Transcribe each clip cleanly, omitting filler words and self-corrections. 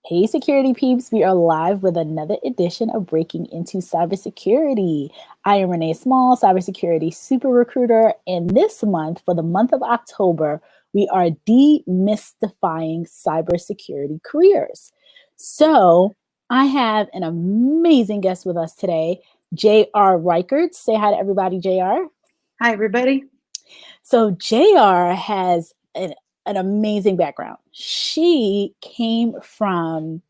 Hey, security peeps, we are live with another edition of Breaking Into Cybersecurity. I am Renee Small, cybersecurity super recruiter, and this month, for the month of October, we are demystifying cybersecurity careers. So I have an amazing guest with us today, JR Reicherts. Say hi to everybody, JR. Hi, everybody. So JR has an amazing background. She came from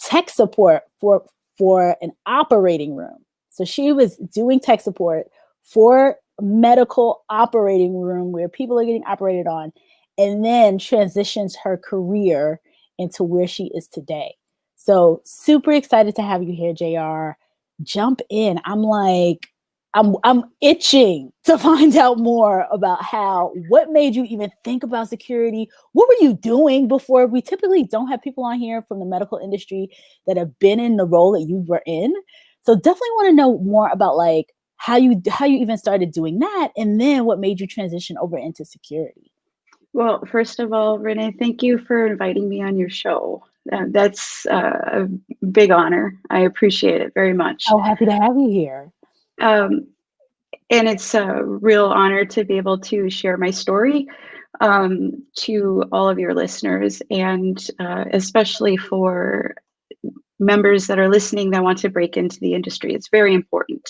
tech support for an operating room. So she was doing tech support for medical operating room where people are getting operated on, and then transitions her career into where she is today. So super excited to have you here, JR. Jump in. I'm itching to find out more about what made you even think about security? What were you doing before? We typically don't have people on here from the medical industry that have been in the role that you were in. So definitely want to know more about like how you even started doing that, and then what made you transition over into security. Well, first of all, Renee, thank you for inviting me on your show. That's a big honor. I appreciate it very much. So happy to have you here. And it's a real honor to be able to share my story to all of your listeners, and especially for members that are listening that want to break into the industry. It's very important.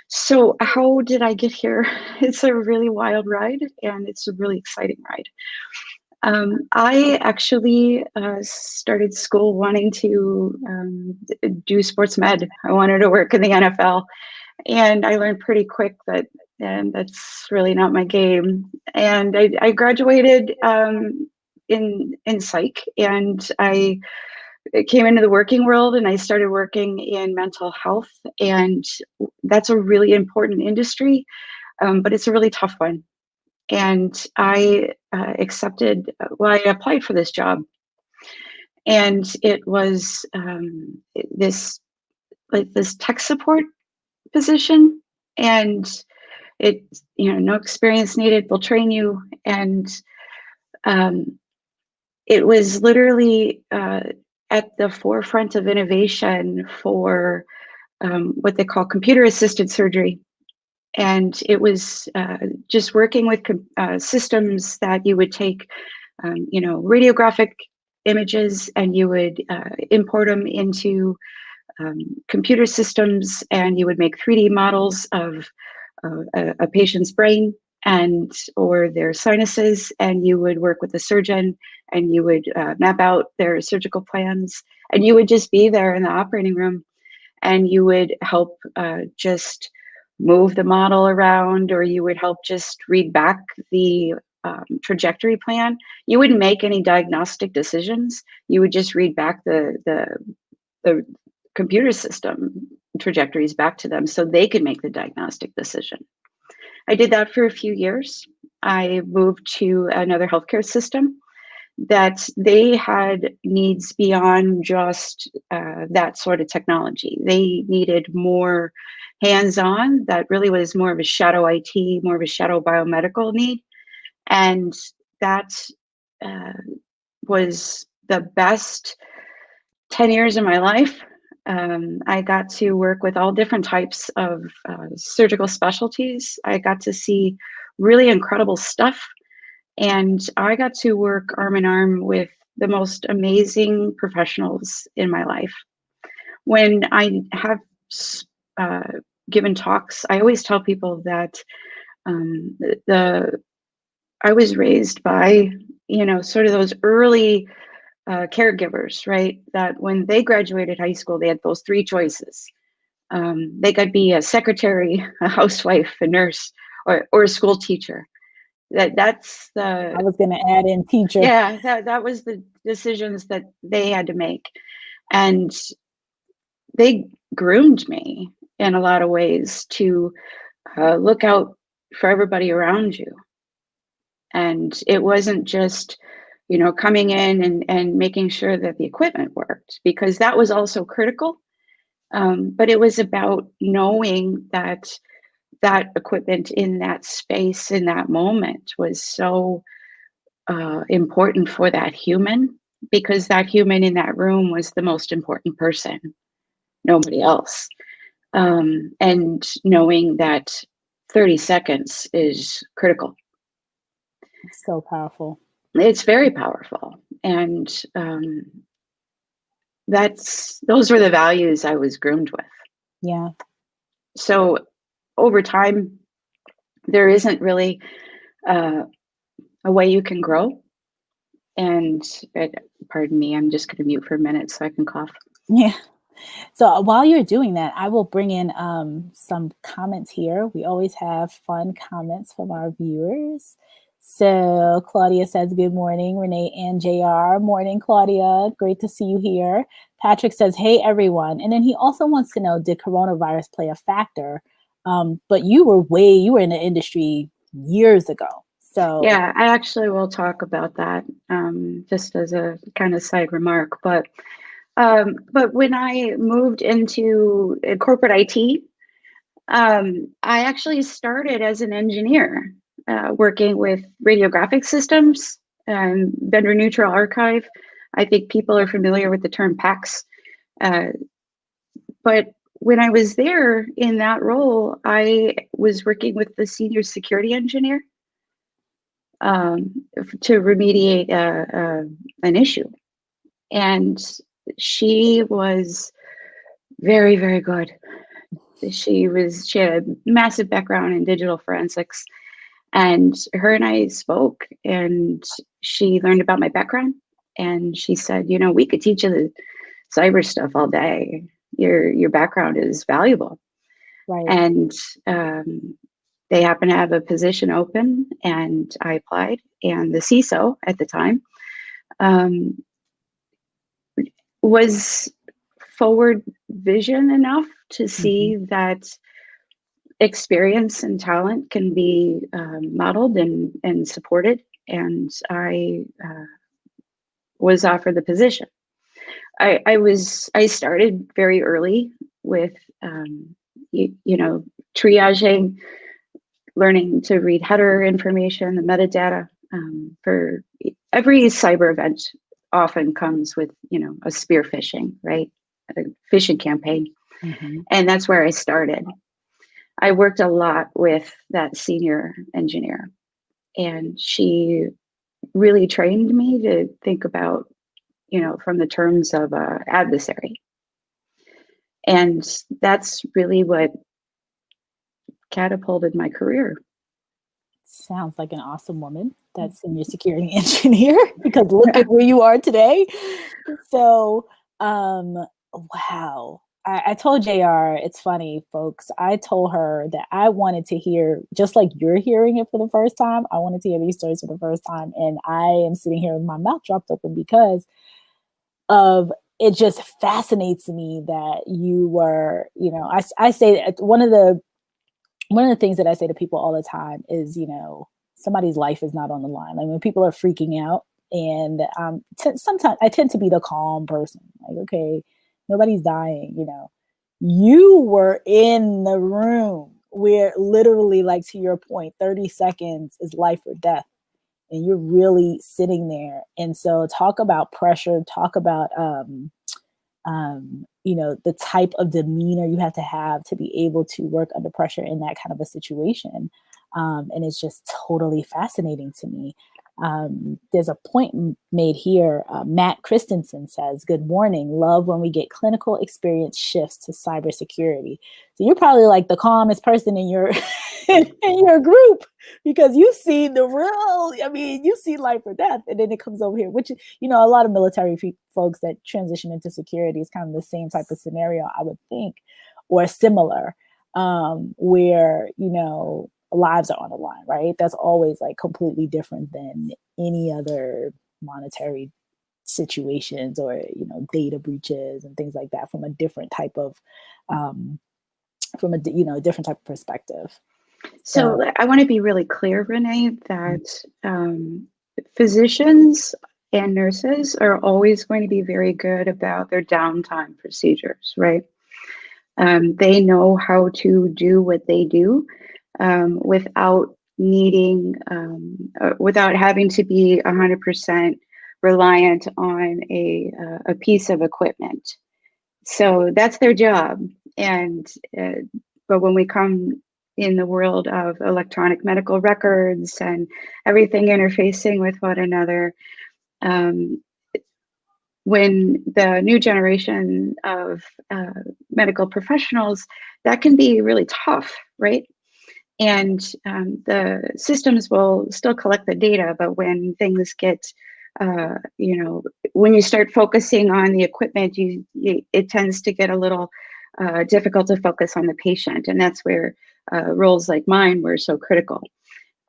So how did I get here? It's a really wild ride, and it's a really exciting ride. I actually started school wanting to do sports med. I wanted to work in the NFL, and I learned pretty quick that that's really not my game. And I graduated in psych, and I came into the working world, and I started working in mental health, and that's a really important industry, but it's a really tough one. And I I applied for this job, and it was this tech support position, and it, no experience needed, we'll train you. And it was literally at the forefront of innovation for what they call computer assisted surgery. And it was just working with systems that you would take, radiographic images, and you would import them into computer systems, and you would make 3D models of a patient's brain or their sinuses, and you would work with the surgeon, and you would map out their surgical plans, and you would just be there in the operating room, and you would help just move the model around, or you would help just read back the trajectory plan. You wouldn't make any diagnostic decisions. You would just read back the computer system trajectories back to them so they could make the diagnostic decision. I did that for a few years. I moved to another healthcare system that they had needs beyond just that sort of technology. They needed more hands-on. That really was more of a shadow IT, more of a shadow biomedical need. And that was the best 10 years of my life. I got to work with all different types of surgical specialties. I got to see really incredible stuff. And I got to work arm in arm with the most amazing professionals in my life. When I have given talks, I always tell people that I was raised by, sort of those early caregivers, right? That when they graduated high school, they had those three choices. They could be a secretary, a housewife, a nurse, or a school teacher. That's the. I was going to add in teacher. Yeah, that was the decisions that they had to make, and they groomed me in a lot of ways to look out for everybody around you. And it wasn't just, coming in and making sure that the equipment worked, because that was also critical. But it was about knowing that equipment in that space, in that moment, was so important for that human, because that human in that room was the most important person, nobody else. And knowing that 30 seconds is critical. So powerful. It's very powerful. And those were the values I was groomed with. Yeah. So over time, there isn't really a way you can grow. And pardon me, I'm just going to mute for a minute so I can cough. Yeah. So while you're doing that, I will bring in some comments here. We always have fun comments from our viewers. So Claudia says, good morning, Renee and JR. Morning, Claudia. Great to see you here. Patrick says, hey, everyone. And then he also wants to know, did coronavirus play a factor? But you were in the industry years ago. So yeah, I actually will talk about that just as a kind of side remark. But when I moved into corporate IT, I actually started as an engineer working with radiographic systems, vendor neutral archive. I think people are familiar with the term PACS. But when I was there in that role, I was working with the senior security engineer to remediate an issue. And she was very, very good. She had a massive background in digital forensics, and her and I spoke, and she learned about my background, and she said, you know, we could teach you the cyber stuff all day. Your background is valuable. right. And they happened to have a position open, and I applied, and the CISO at the time was forward vision enough to see that experience and talent can be modeled and supported. And I was offered the position. I started very early with, triaging, learning to read header information, the metadata for every cyber event often comes with, a spear phishing, right? A phishing campaign. And that's where I started. I worked a lot with that senior engineer, and she really trained me to think about, from the terms of adversary. And that's really what catapulted my career. Sounds like an awesome woman. That's senior security engineer, because look at where you are today. So, wow. I told JR, it's funny, folks. I told her that I wanted to hear, just like you're hearing it for the first time, I wanted to hear these stories for the first time. And I am sitting here with my mouth dropped open because of it. Just fascinates me that you were, I say that one of the things that I say to people all the time is, somebody's life is not on the line. Like when people are freaking out, and sometimes I tend to be the calm person. Like, okay, nobody's dying. You were in the room where literally, like to your point, 30 seconds is life or death, and you're really sitting there. And so, talk about pressure. Talk about the type of demeanor you have to be able to work under pressure in that kind of a situation. And it's just totally fascinating to me. There's a point made here. Matt Christensen says, good morning. Love when we get clinical experience shifts to cybersecurity. So you're probably like the calmest person in your in your group, because you've seen the real, you've seen life or death. And then it comes over here, which, a lot of military folks that transition into security is kind of the same type of scenario, I would think, or similar, where, lives are on the line, right? That's always like completely different than any other monetary situations or, data breaches and things like that, from a different type of, different type of perspective. So I want to be really clear, Renee, that physicians and nurses are always going to be very good about their downtime procedures, right? They know how to do what they do without needing, without having to be 100% reliant on a piece of equipment. So that's their job. And but when we come in the world of electronic medical records and everything interfacing with one another, when the new generation of medical professionals, that can be really tough, right? And the systems will still collect the data, but when things get, when you start focusing on the equipment, it tends to get a little difficult to focus on the patient, and that's where roles like mine were so critical.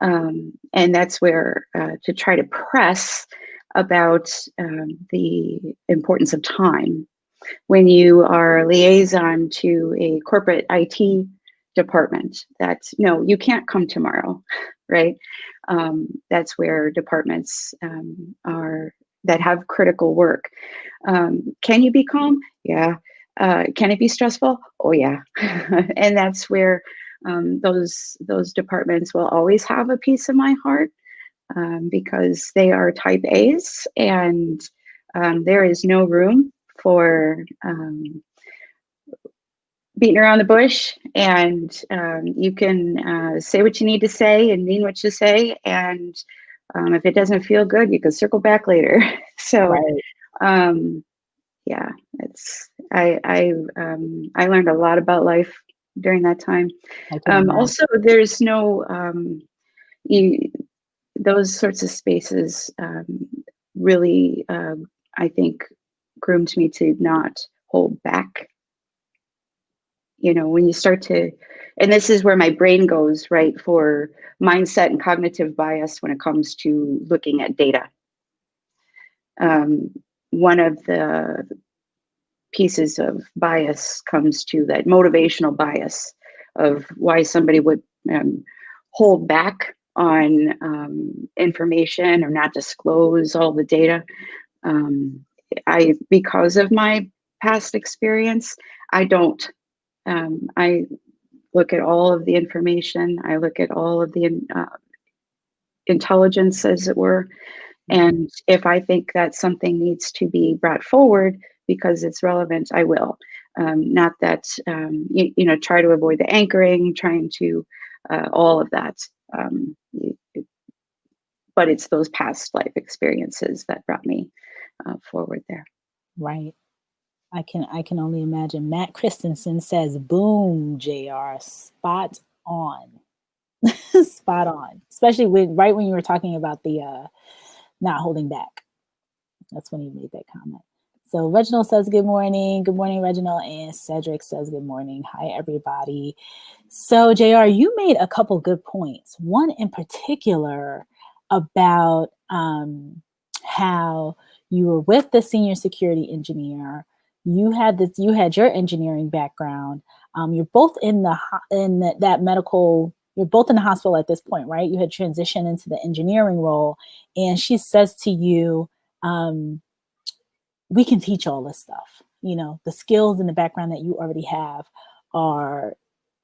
And that's where to try to press about the importance of time when you are a liaison to a corporate IT department, that no, you can't come tomorrow, right? That's where departments are that have critical work. Can you be calm? Yeah. Can it be stressful? Oh yeah. And that's where those departments will always have a piece of my heart, because they are type A's, and there is no room for beating around the bush, and you can say what you need to say and mean what you say, and if it doesn't feel good, you can circle back later. So yeah, it's I learned a lot about life during that time. Also, there's no those sorts of spaces really, I think, groomed me to not hold back. When you start to, and this is where my brain goes, right, for mindset and cognitive bias when it comes to looking at data. One of the pieces of bias comes to that motivational bias of why somebody would hold back on information or not disclose all the data. Because of my past experience, I don't. I look at all of the information. I look at all of the intelligence, as it were. And if I think that something needs to be brought forward because it's relevant, I will. Not that, try to avoid the anchoring, trying to all of that. But it's those past life experiences that brought me forward there. Right. I can only imagine. Matt Christensen says, "Boom, JR, spot on." Spot on. Especially right when you were talking about the not holding back. That's when you made that comment. So Reginald says good morning. Good morning, Reginald. And Cedric says good morning. Hi, everybody. So JR, you made a couple good points. One in particular about how you were with the senior security engineer. You had your engineering background. You're both in that medical. You're both in the hospital at this point, right? You had transitioned into the engineering role, and she says to you, we can teach all this stuff. The skills and the background that you already have are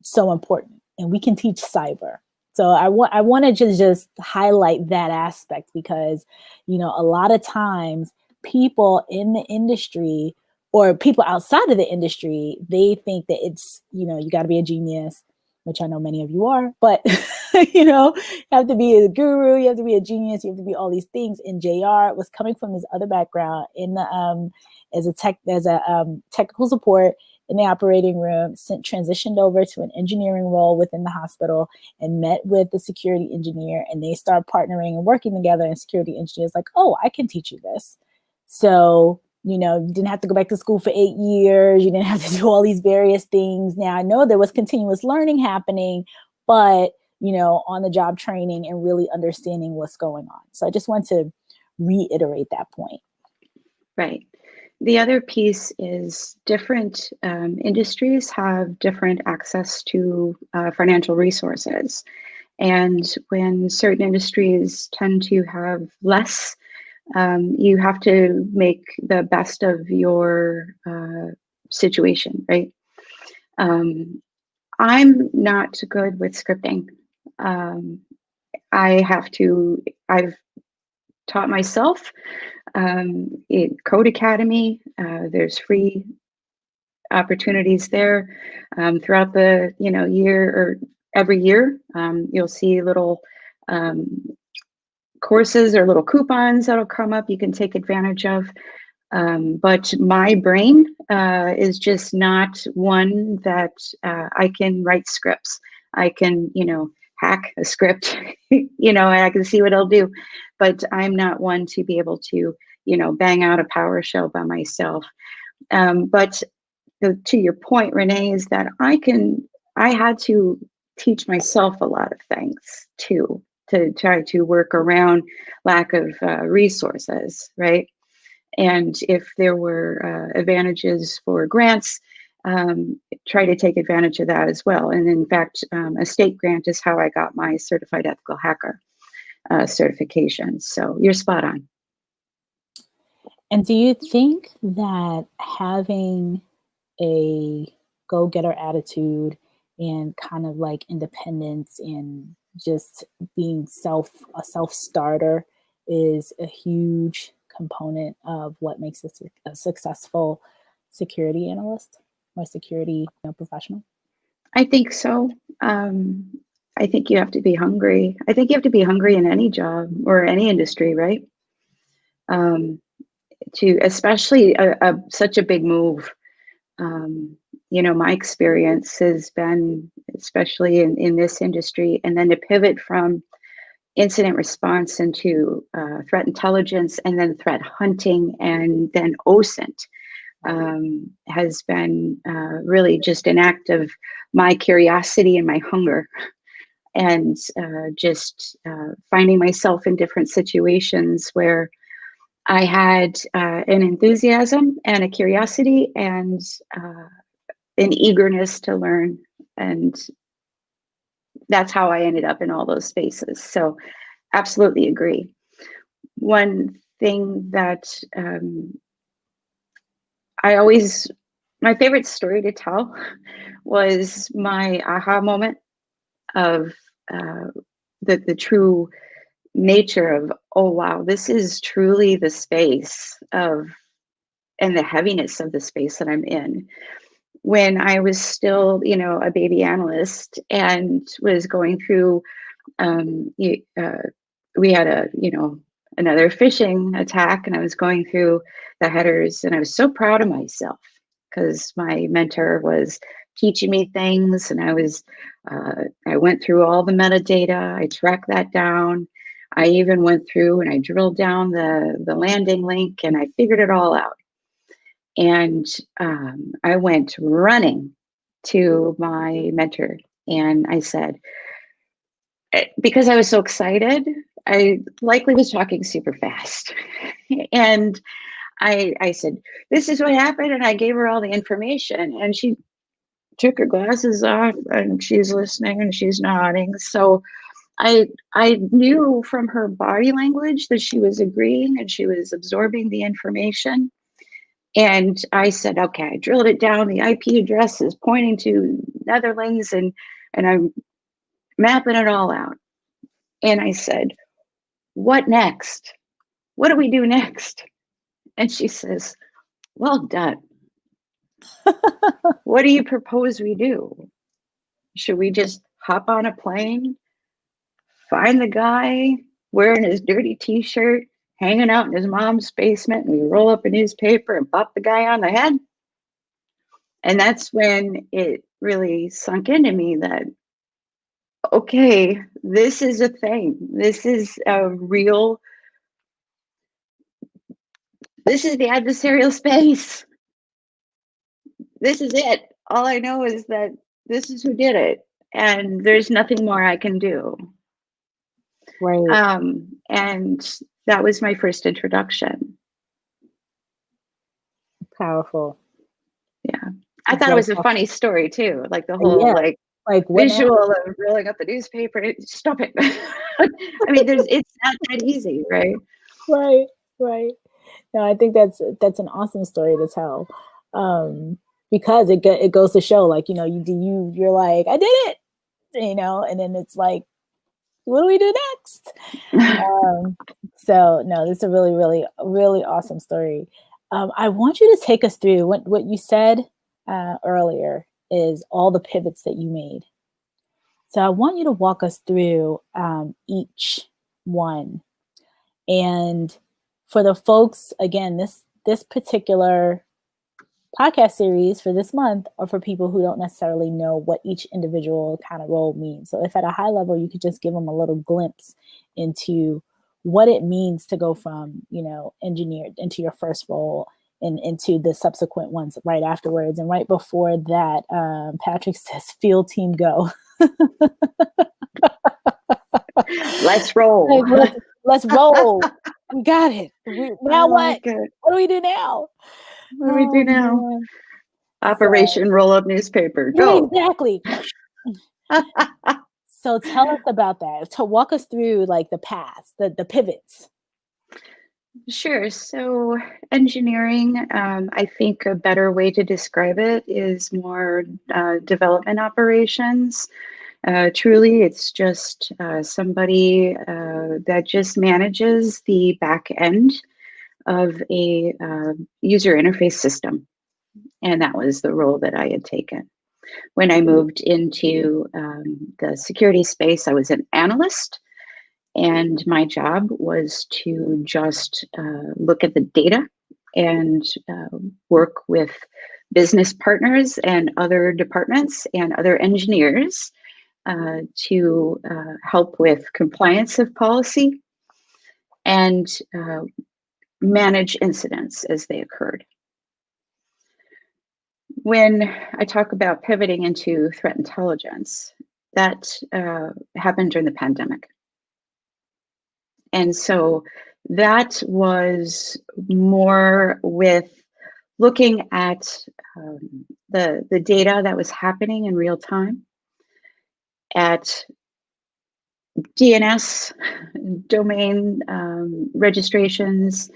so important, and we can teach cyber. So I wanted to just highlight that aspect because, a lot of times people in the industry or people outside of the industry, they think that it's, you got to be a genius, which I know many of you are, but you have to be a guru, you have to be a genius, you have to be all these things. And JR was coming from his other background in the as a technical support in the operating room, transitioned over to an engineering role within the hospital and met with the security engineer, and they start partnering and working together. And security engineers like, oh, I can teach you this. So, you didn't have to go back to school for 8 years. You didn't have to do all these various things. Now, I know there was continuous learning happening, but, on the job training and really understanding what's going on. So I just want to reiterate that point. Right. The other piece is different industries have different access to financial resources. And when certain industries tend to have less, you have to make the best of your situation, right? I'm not good with scripting. I've taught myself Code Academy, there's free opportunities there throughout the year, or every year. You'll see little courses or little coupons that'll come up you can take advantage of. But my brain is just not one that I can write scripts. I can, hack a script, and I can see what it'll do. But I'm not one to be able to, bang out a PowerShell by myself. But to your point, Renee, is that I had to teach myself a lot of things too, to try to work around lack of resources, right? And if there were advantages for grants, try to take advantage of that as well. And in fact, a state grant is how I got my certified ethical hacker certification. So you're spot on. And do you think that having a go-getter attitude and kind of like independence and just being a self-starter is a huge component of what makes a successful security analyst or security professional? I think so. I think you have to be hungry. I think you have to be hungry in any job or any industry, right? To especially such a big move. My experience has been, especially in this industry, and then to pivot from incident response into threat intelligence, and then threat hunting, and then OSINT has been really just an act of my curiosity and my hunger, and just finding myself in different situations where I had an enthusiasm and a curiosity and an eagerness to learn. And that's how I ended up in all those spaces. So absolutely agree. One thing that my favorite story to tell was my aha moment of the true nature of, oh wow, this is truly the space of, and the heaviness of the space that I'm in. When I was still, a baby analyst and was going through, we had another phishing attack, and I was going through the headers, and I was so proud of myself because my mentor was teaching me things, and I went through all the metadata, I tracked that down. I even went through and I drilled down the landing link, and I figured it all out. And I went running to my mentor, and I said, because I was so excited, I likely was talking super fast. And I said, this is what happened. And I gave her all the information, and she took her glasses off, and she's listening and she's nodding. So I knew from her body language that she was agreeing and she was absorbing the information. And I said, okay, I drilled it down. The IP address is pointing to Netherlands, and I'm mapping it all out. And I said, what next? What do we do next? And she says, well done. What do you propose we do? Should we just hop on a plane, find the guy wearing his dirty t-shirt, hanging out in his mom's basement, and we roll up a newspaper and pop the guy on the head? And that's when it really sunk into me that, okay, this is a thing. This is the adversarial space. This is it. All I know is that this is who did it, and there's nothing more I can do. Right. And that was my first introduction. Powerful. Yeah. I thought it was a funny story too. Like the whole like what visual of rolling up the newspaper. Stop it. I mean, it's not that easy, right? Right. No, I think that's an awesome story to tell. Because it goes to show, like, you're like, I did it, and then it's like What do we do next? So no, this is a really, really, really awesome story. I want you to take us through what you said earlier is all the pivots that you made. So I want you to walk us through each one. And for the folks, again, this particular podcast series for this month are for people who don't necessarily know what each individual kind of role means. So if at a high level, you could just give them a little glimpse into what it means to go from, engineer into your first role and into the subsequent ones right afterwards. And right before that, Patrick says, field team go. Let's roll. Let's roll. We got it. Now what? What do we do now? What do we do now? Man. Operation roll up newspaper. Go. Exactly. So tell us about that. To walk us through like the paths, the pivots. Sure. So engineering, I think a better way to describe it is more development operations. Truly, it's just somebody that just manages the back end of a user interface system. And that was the role that I had taken. When I moved into the security space, I was an analyst. And my job was to just look at the data and work with business partners and other departments and other engineers to help with compliance of policy and manage incidents as they occurred. When I talk about pivoting into threat intelligence, that happened during the pandemic. And so that was more with looking at the data that was happening in real time, at DNS domain registrations,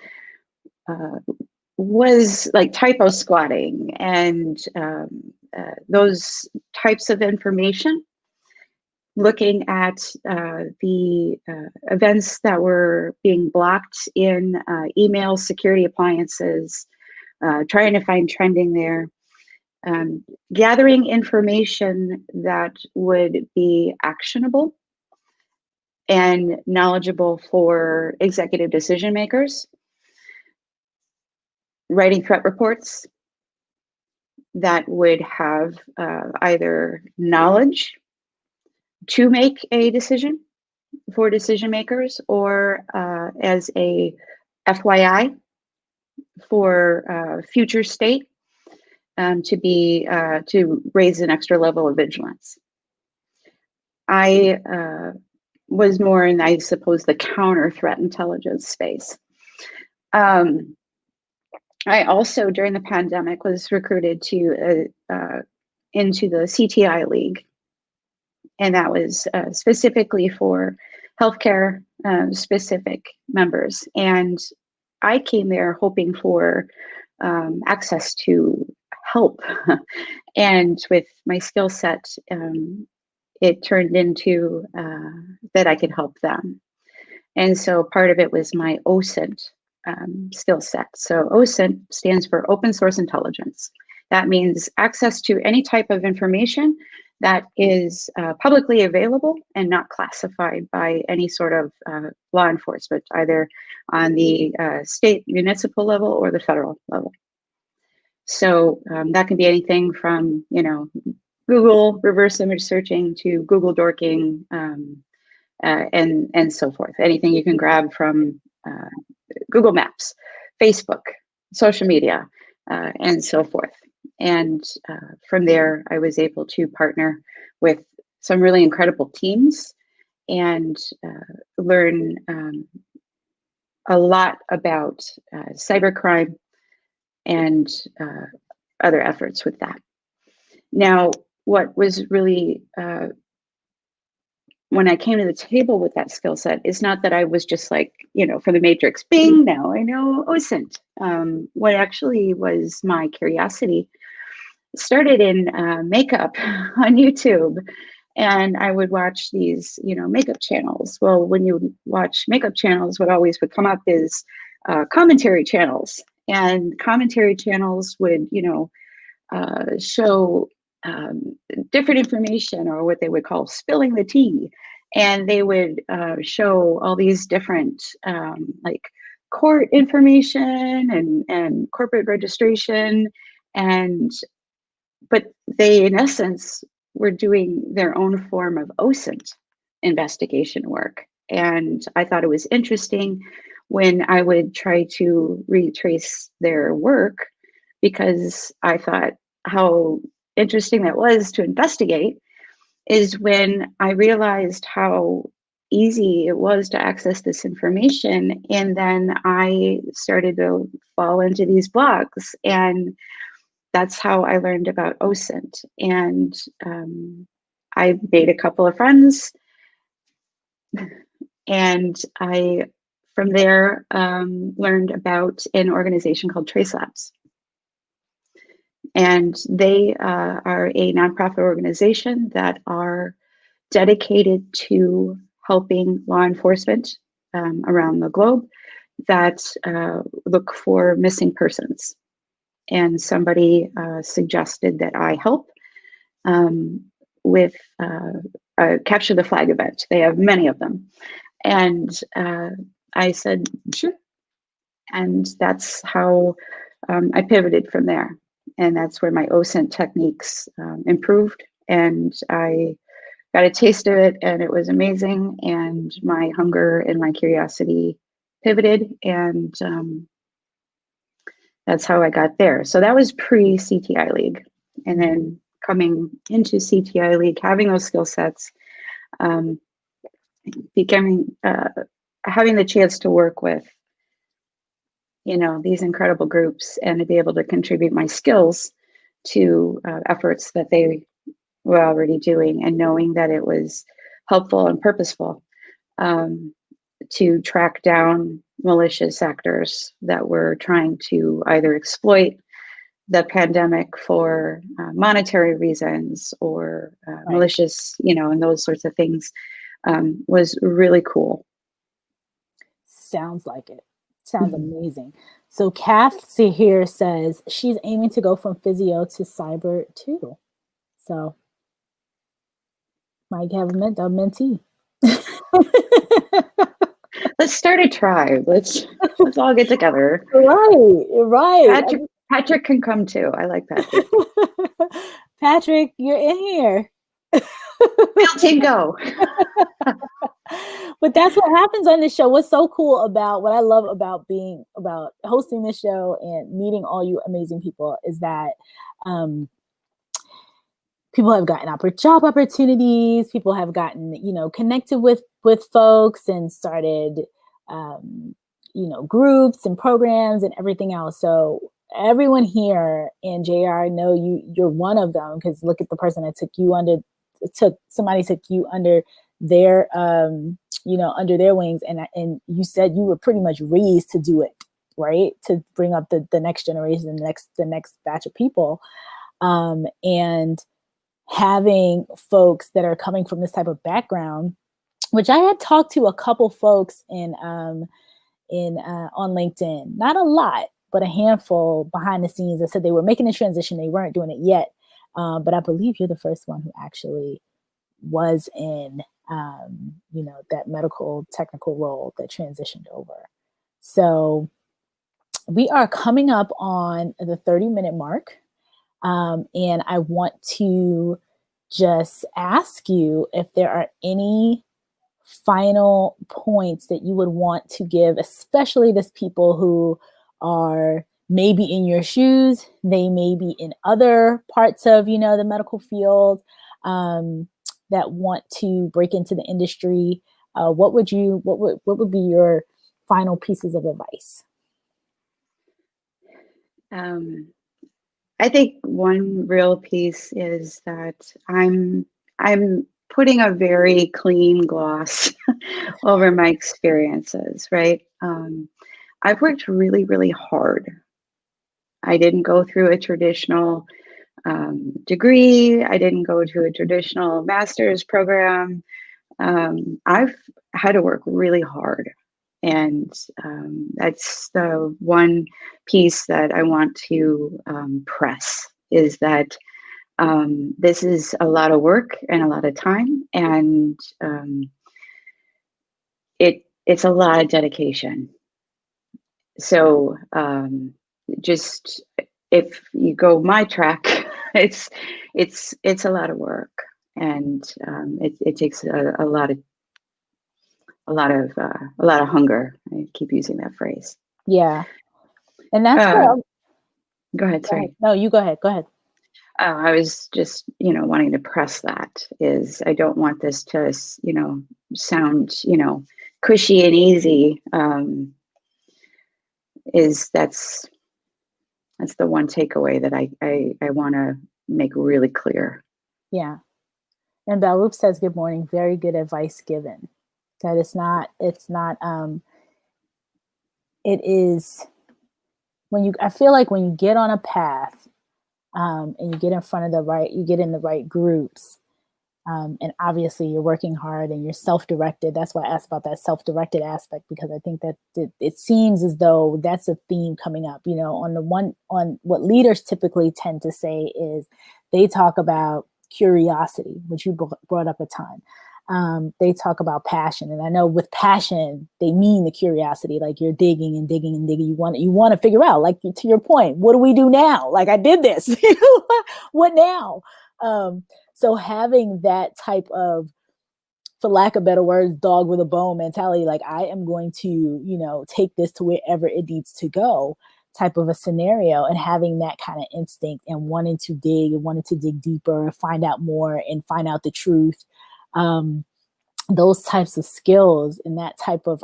was like typo squatting and those types of information, looking at the events that were being blocked in email security appliances, trying to find trending there, gathering information that would be actionable and knowledgeable for executive decision makers, writing threat reports that would have either knowledge to make a decision for decision makers or as a FYI for future state to raise an extra level of vigilance. I was more in, I suppose, the counter threat intelligence space. I also, during the pandemic, was recruited to into the CTI League, and that was specifically for healthcare specific members. And I came there hoping for access to help, and with my skill set, it turned into that I could help them. And so part of it was my OSINT skill set. So OSINT stands for Open Source Intelligence. That means access to any type of information that is publicly available and not classified by any sort of law enforcement, either on the state municipal level or the federal level. So that can be anything from, Google reverse image searching to Google dorking and so forth. Anything you can grab from Google Maps, Facebook, social media, and so forth. And from there, I was able to partner with some really incredible teams and learn a lot about cybercrime and other efforts with that. Now, what was really, when I came to the table with that skill set, is not that I was just like, for the Matrix, bing, now I know OSINT. What actually was my curiosity started in makeup on YouTube And I would watch these, makeup channels. Well, when you watch makeup channels, what always would come up is commentary channels. And commentary channels would, show different information, or what they would call spilling the tea. And they would show all these different like court information and corporate registration. But they, in essence, were doing their own form of OSINT investigation work. And I thought it was interesting when I would try to retrace their work, because I thought how interesting that was to investigate, is when I realized how easy it was to access this information. And then I started to fall into these blogs, and that's how I learned about OSINT. And I made a couple of friends, and I, from there, learned about an organization called Trace Labs. And they are a nonprofit organization that are dedicated to helping law enforcement around the globe that look for missing persons. And somebody suggested that I help with a capture the flag event. They have many of them. And I said, sure. And that's how I pivoted from there. And that's where my OSINT techniques improved. And I got a taste of it, and it was amazing. And my hunger and my curiosity pivoted, and that's how I got there. So that was pre-CTI League. And then coming into CTI League, having those skill sets, becoming, having the chance to work with, these incredible groups, and to be able to contribute my skills to efforts that they were already doing, and knowing that it was helpful and purposeful to track down malicious actors that were trying to either exploit the pandemic for monetary reasons, or malicious, and those sorts of things, was really cool. Sounds like it. Sounds amazing. So Kath here says she's aiming to go from physio to cyber too. So might have a mentee. Let's start a tribe. Let's all get together. Right. Patrick can come too. I like Patrick. Patrick, you're in here. Field team, go. But that's what happens on this show. What's so cool about, what I love about hosting this show and meeting all you amazing people, is that people have gotten job opportunities. People have gotten, connected with folks, and started, groups and programs and everything else. So everyone here, and JR, I know you're one of them, because look at the person that took you under their, under their wings. And you said you were pretty much raised to do it, right? To bring up the next generation, the next batch of people. And having folks that are coming from this type of background, which I had talked to a couple folks on LinkedIn, not a lot, but a handful behind the scenes, that said they were making the transition. They weren't doing it yet. But I believe you're the first one who actually was in, that medical technical role that transitioned over. So we are coming up on the 30-minute mark. And I want to just ask you if there are any final points that you would want to give, especially those people who are maybe in your shoes. They may be in other parts of, the medical field, that want to break into the industry. What would be your final pieces of advice? I think one real piece is that I'm putting a very clean gloss over my experiences, right? I've worked really, really hard. I didn't go through a traditional degree. I didn't go to a traditional master's program. I've had to work really hard. And that's the one piece that I want to press, is that this is a lot of work and a lot of time, and it's a lot of dedication. So just if you go my track, it's a lot of work, and it takes a lot of hunger. I keep using that phrase. Yeah. And that's what go ahead, sorry. No, you go ahead. Go ahead. I was just, wanting to press that, is I don't want this to, sound, cushy and easy. That's the one takeaway that I want to make really clear. Yeah. And Balup says, good morning. Very good advice given. That it is I feel like when you get on a path, and you get in the right groups, and obviously you're working hard and you're self-directed. That's why I asked about that self-directed aspect, because I think that it seems as though that's a theme coming up, on what leaders typically tend to say is they talk about curiosity, which you brought up a ton. They talk about passion, and I know with passion they mean the curiosity, like you're digging and digging and digging. You want to figure out, like, to your point, what do we do now? Like, I did this, what now? So having that type of, for lack of better words, dog with a bone mentality, like I am going to, take this to wherever it needs to go, type of a scenario, and having that kind of instinct and wanting to dig deeper, find out more and find out the truth. Those types of skills and that type of,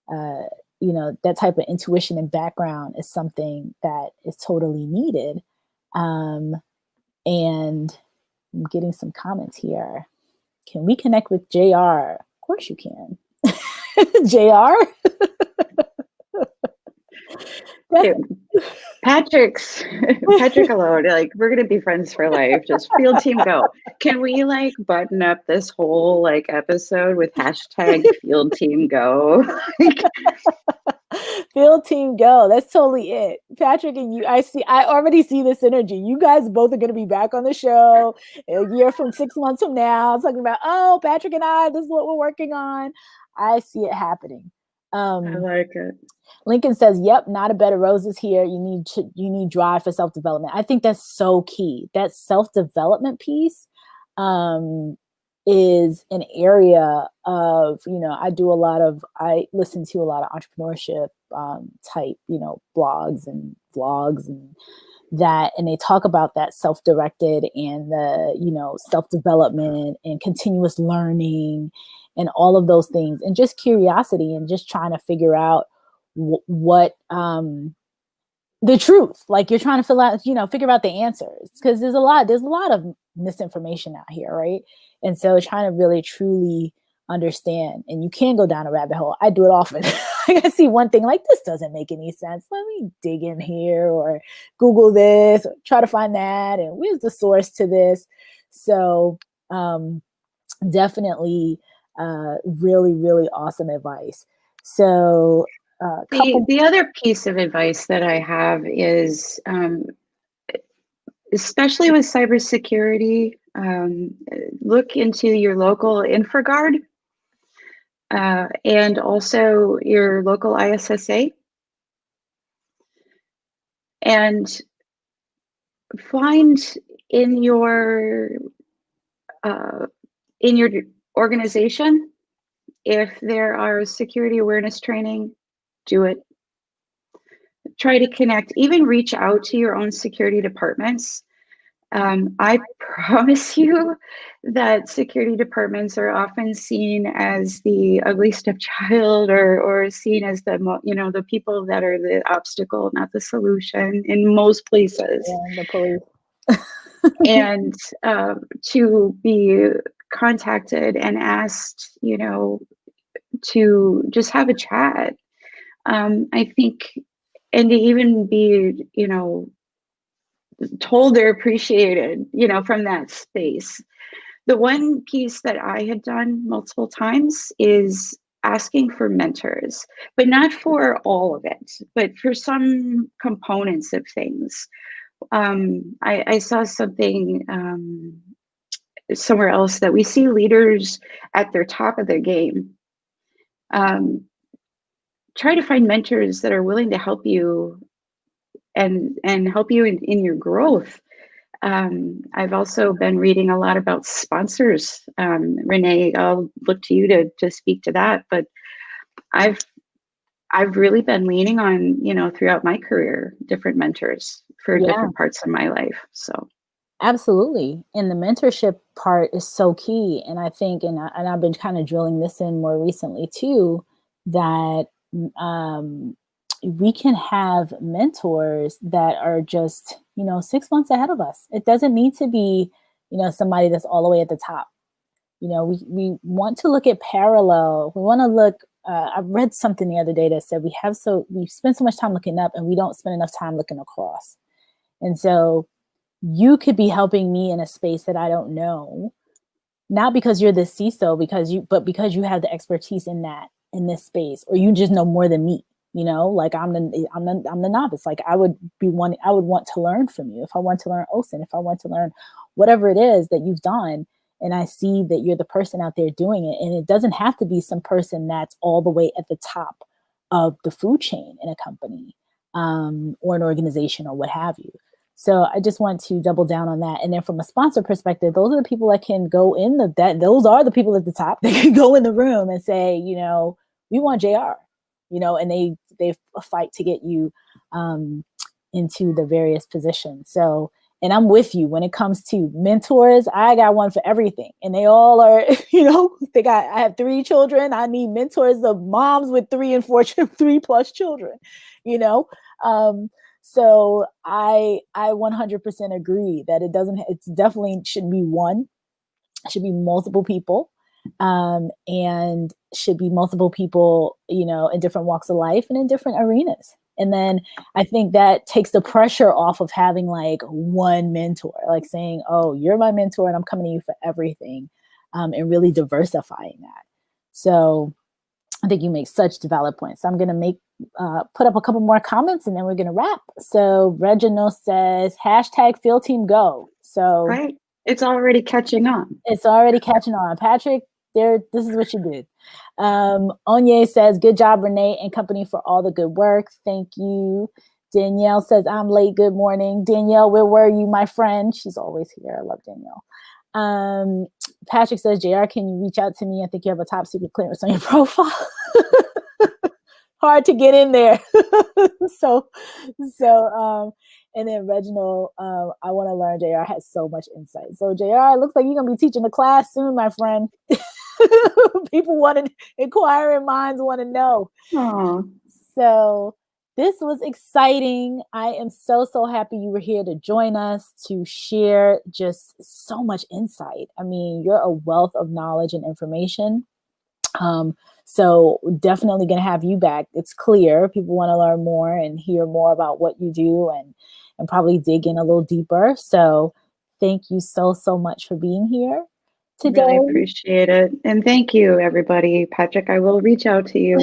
that type of intuition and background is something that is totally needed. And I'm getting some comments here. Can we connect with JR? Of course you can. JR? Patrick alone, like, we're gonna be friends for life. Just field team go. Can we button up this whole episode with hashtag field team go? Field team go. That's totally it. Patrick and you, I already see the synergy. You guys both are going to be back on the show a year from 6 months from now, talking about, oh, Patrick and I, this is what we're working on. I see it happening. I like it. Lincoln says, yep, not a bed of roses here. You need drive for self-development. I think that's so key. That self-development piece is an area of, I listen to a lot of entrepreneurship type, blogs and vlogs and that, and they talk about that self-directed and the, self-development and continuous learning and all of those things, and just curiosity and just trying to figure out what the truth, like you're trying to figure out the answers, because there's a lot of misinformation out here, right? And so trying to really truly understand, and you can go down a rabbit hole. I do it often. I see one thing, like, this doesn't make any sense, let me dig in here or Google this or try to find that, and where's the source to this. So definitely really, really awesome advice. So the other piece of advice that I have is, especially with cybersecurity, look into your local InfraGard and also your local ISSA, and find in your organization if there are security awareness training. Do it. Try to connect, even reach out to your own security departments. I promise you that security departments are often seen as the ugly stepchild, or seen as the people that are the obstacle, not the solution in most places. Yeah, the police. And to be contacted and asked, to just have a chat. I think, and to even be, told or appreciated, from that space. The one piece that I had done multiple times is asking for mentors, but not for all of it, but for some components of things. I saw something somewhere else that we see leaders at their top of their game. Try to find mentors that are willing to help you and help you in your growth. I've also been reading a lot about sponsors. Renee, I'll look to you to speak to that, but I've really been leaning on, throughout my career, different mentors for different parts of my life. So absolutely. And the mentorship part is so key. And I think, and I've been kind of drilling this in more recently too, that we can have mentors that are just, 6 months ahead of us. It doesn't need to be, somebody that's all the way at the top. We want to look at parallel. We want to look, I read something the other day that said we spend so much time looking up and we don't spend enough time looking across. And so you could be helping me in a space that I don't know, not because you're the CISO, but because you have the expertise in this space, or you just know more than me. Like I'm the novice. Like I would want to learn from you. If I want to learn OSINT, if I want to learn whatever it is that you've done, and I see that you're the person out there doing it, and it doesn't have to be some person that's all the way at the top of the food chain in a company, or an organization or what have you. So I just want to double down on that. And then from a sponsor perspective, those are the people that can go in those are the people at the top that can go in the room and say, we want JR, and they fight to get you into the various positions. So, and I'm with you when it comes to mentors. I got one for everything, and they all are, I have 3 children. I need mentors of moms with 3 and 4, 3+ children, so I 100% agree that it's definitely shouldn't be one, it should be multiple people, and should be multiple people, in different walks of life and in different arenas. And then I think that takes the pressure off of having like one mentor, like saying, oh, you're my mentor and I'm coming to you for everything, and really diversifying that. So I think you make such valid points. So I'm going to put up a couple more comments and then we're going to wrap. So Reginald says, #field team go. So right. It's already catching on. It's already catching on. Patrick, this is what you did. Onye says, good job, Renee and company, for all the good work. Thank you. Danielle says, I'm late. Good morning. Danielle, where were you, my friend? She's always here. I love Danielle. Patrick says, JR, can you reach out to me? I think you have a top secret clearance on your profile. Hard to get in there. So, and then Reginald, I want to learn. JR has so much insight. So JR, it looks like you're going to be teaching the class soon, my friend. People want to, inquiring minds want to know. Aww. So this was exciting. I am so happy you were here to join us to share just so much insight. I mean, you're a wealth of knowledge and information. So definitely going to have you back. It's clear people want to learn more and hear more about what you do and probably dig in a little deeper. So thank you so much for being here today. Really appreciate it. And thank you, everybody. Patrick, I will reach out to you.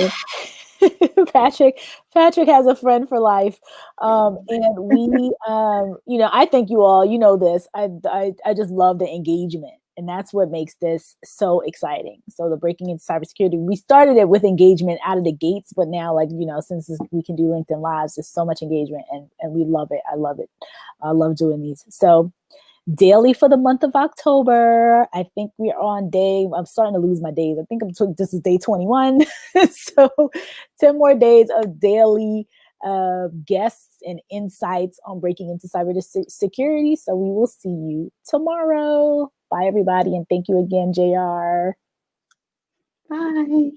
Patrick has a friend for life. And we, I thank you all, this, I just love the engagement. And that's what makes this so exciting. So the Breaking Into Cybersecurity, we started it with engagement out of the gates, but now since we can do LinkedIn Lives, there's so much engagement and we love it. I love it. I love doing these. So daily for the month of October, I think we're on I'm starting to lose my days. I think this is day 21. So 10 more days of daily guests and insights on breaking into cybersecurity. So we will see you tomorrow. Bye, everybody. And thank you again, JR. Bye.